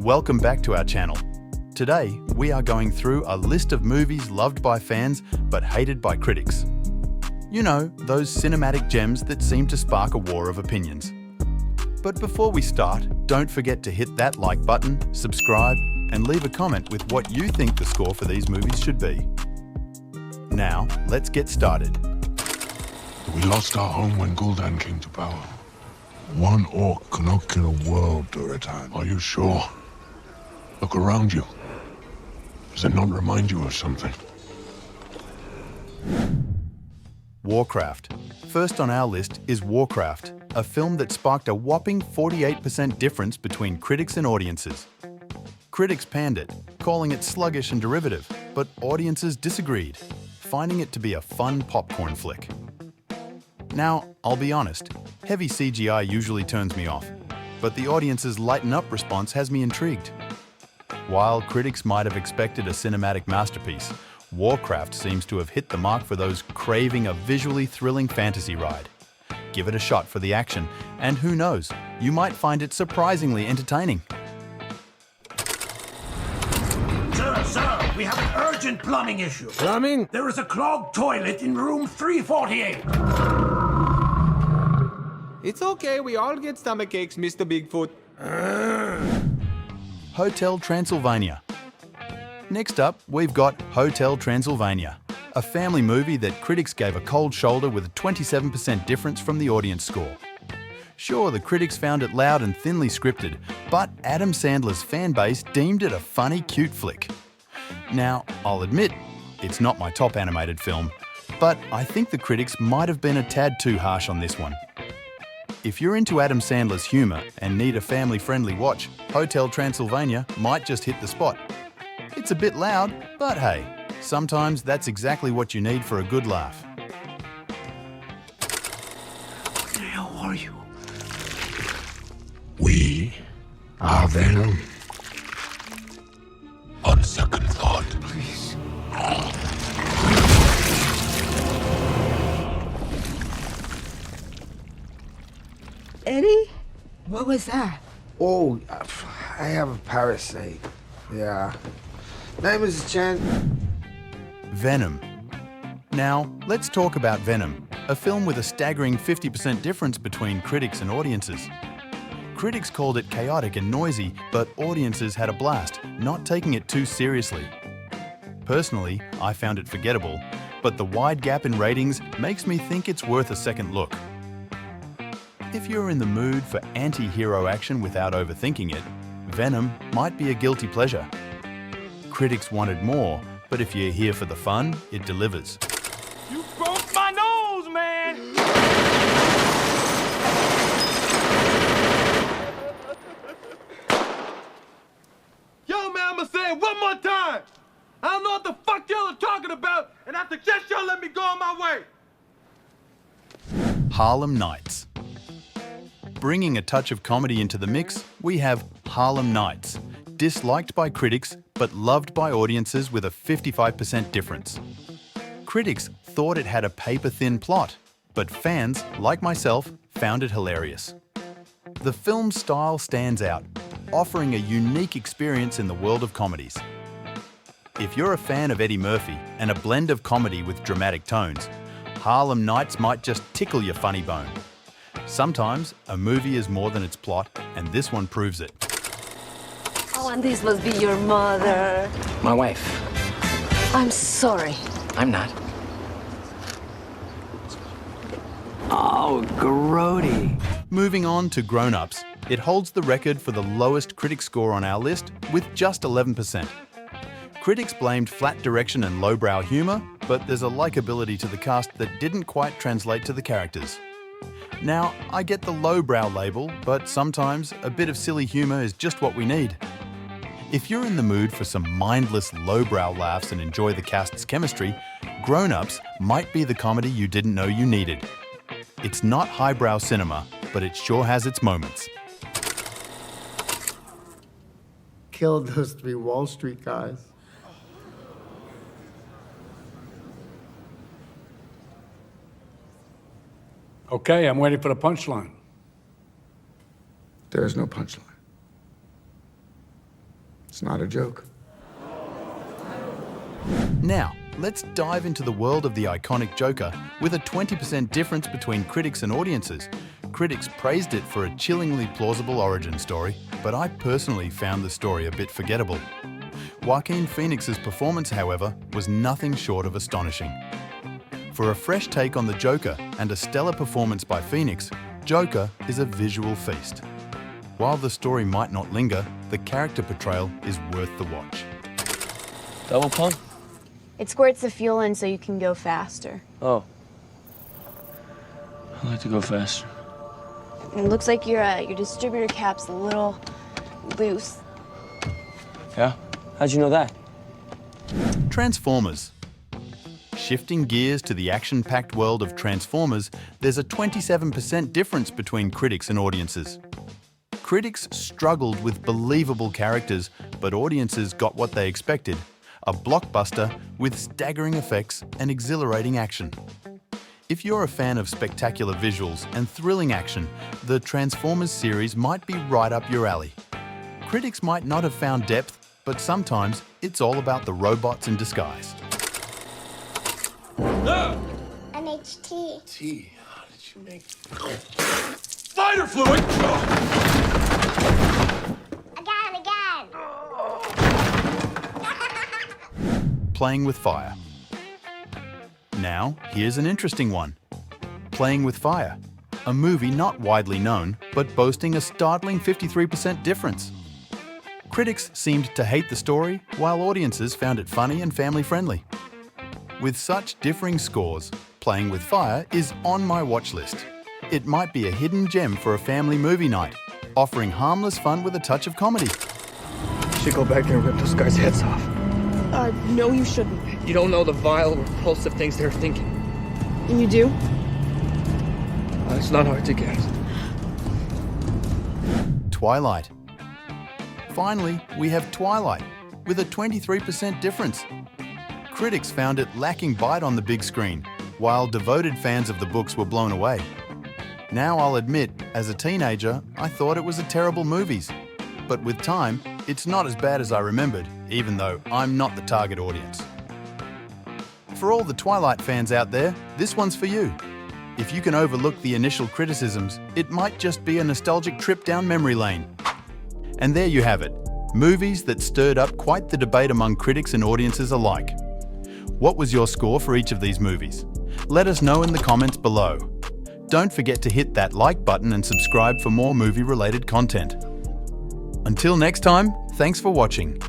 welcome back to our channel. Today, we are going through a list of movies loved by fans but hated by critics. You know, those cinematic gems that seem to spark a war of opinions. But before we start, don't forget to hit that like button, subscribe, and leave a comment with what you think the score for these movies should be. Now, let's get started. We lost our home when Gul'dan came to power. One orc cannot kill a world, Durotan. Are you sure? Look around you. Does it not remind you of something? Warcraft. First on our list is Warcraft, a film that sparked a whopping 48% difference between critics and audiences. Critics panned it, calling it sluggish and derivative, but audiences disagreed, finding it to be a fun popcorn flick. Now, I'll be honest, heavy CGI usually turns me off, but the audience's lighten up response has me intrigued. While critics might have expected a cinematic masterpiece, Warcraft seems to have hit the mark for those craving a visually thrilling fantasy ride. Give it a shot for the action, and who knows, you might find it surprisingly entertaining. Sir, we have an urgent plumbing issue. Plumbing? There is a clogged toilet in room 348. It's okay, we all get stomach aches, Mr. Bigfoot. Hotel Transylvania. Next up, we've got Hotel Transylvania, a family movie that critics gave a cold shoulder with a 27% difference from the audience score. Sure, the critics found it loud and thinly scripted, but Adam Sandler's fan base deemed it a funny, cute flick. Now, I'll admit, it's not my top animated film, but I think the critics might have been a tad too harsh on this one. If you're into Adam Sandler's humour and need a family-friendly watch, Hotel Transylvania might just hit the spot. It's a bit loud, but hey, sometimes that's exactly what you need for a good laugh. What the hell are you? We are Venom. On second thought, please. Eddie? What was that? Oh, I have a parasite. Yeah. Name is Chen. Venom. Now, let's talk about Venom, a film with a staggering 50% difference between critics and audiences. Critics called it chaotic and noisy, but audiences had a blast, not taking it too seriously. Personally, I found it forgettable, but the wide gap in ratings makes me think it's worth a second look. If you're in the mood for anti-hero action without overthinking it, Venom might be a guilty pleasure. Critics wanted more, but if you're here for the fun, it delivers. You broke my nose, man! Yo, man, I'ma say it one more time! I don't know what the fuck y'all are talking about, and I suggest y'all let me go on my way! Harlem Nights. Bringing a touch of comedy into the mix, we have Harlem Nights, disliked by critics but loved by audiences with a 55% difference. Critics thought it had a paper-thin plot, but fans, like myself, found it hilarious. The film's style stands out, offering a unique experience in the world of comedies. If you're a fan of Eddie Murphy and a blend of comedy with dramatic tones, Harlem Nights might just tickle your funny bone. Sometimes, a movie is more than its plot, and this one proves it. Oh, and this must be your mother. My wife. I'm sorry. I'm not. Oh, grody. Moving on to Grown Ups, it holds the record for the lowest critic score on our list with just 11%. Critics blamed flat direction and lowbrow humour, but there's a likability to the cast that didn't quite translate to the characters. Now, I get the lowbrow label, but sometimes a bit of silly humour is just what we need. If you're in the mood for some mindless lowbrow laughs and enjoy the cast's chemistry, Grown Ups might be the comedy you didn't know you needed. It's not highbrow cinema, but it sure has its moments. Killed those 3 Wall Street guys. Okay, I'm waiting for the punchline. There is no punchline. It's not a joke. Now, let's dive into the world of the iconic Joker with a 20% difference between critics and audiences. Critics praised it for a chillingly plausible origin story, but I personally found the story a bit forgettable. Joaquin Phoenix's performance, however, was nothing short of astonishing. For a fresh take on the Joker and a stellar performance by Phoenix, Joker is a visual feast. While the story might not linger, the character portrayal is worth the watch. Double pump? It squirts the fuel in so you can go faster. Oh. I like to go faster. It looks like your distributor cap's a little loose. Yeah? How'd you know that? Transformers. Shifting gears to the action-packed world of Transformers, there's a 27% difference between critics and audiences. Critics struggled with believable characters, but audiences got what they expected: a blockbuster with staggering effects and exhilarating action. If you're a fan of spectacular visuals and thrilling action, the Transformers series might be right up your alley. Critics might not have found depth, but sometimes it's all about the robots in disguise. NHT. T, how did you make... Fighter fluid! Again. Playing with fire. Now, here's an interesting one. Playing with Fire, a movie not widely known, but boasting a startling 53% difference. Critics seemed to hate the story, while audiences found it funny and family-friendly. With such differing scores, Playing with Fire is on my watch list. It might be a hidden gem for a family movie night, offering harmless fun with a touch of comedy. Should go back there and rip those guys' heads off. No, you shouldn't. You don't know the vile, repulsive things they're thinking. And you do? It's not hard to guess. Twilight. Finally, we have Twilight, with a 23% difference. Critics found it lacking bite on the big screen, while devoted fans of the books were blown away. Now I'll admit, as a teenager, I thought it was a terrible movie. But with time, it's not as bad as I remembered, even though I'm not the target audience. For all the Twilight fans out there, this one's for you. If you can overlook the initial criticisms, it might just be a nostalgic trip down memory lane. And there you have it, movies that stirred up quite the debate among critics and audiences alike. What was your score for each of these movies? Let us know in the comments below. Don't forget to hit that like button and subscribe for more movie-related content. Until next time, thanks for watching.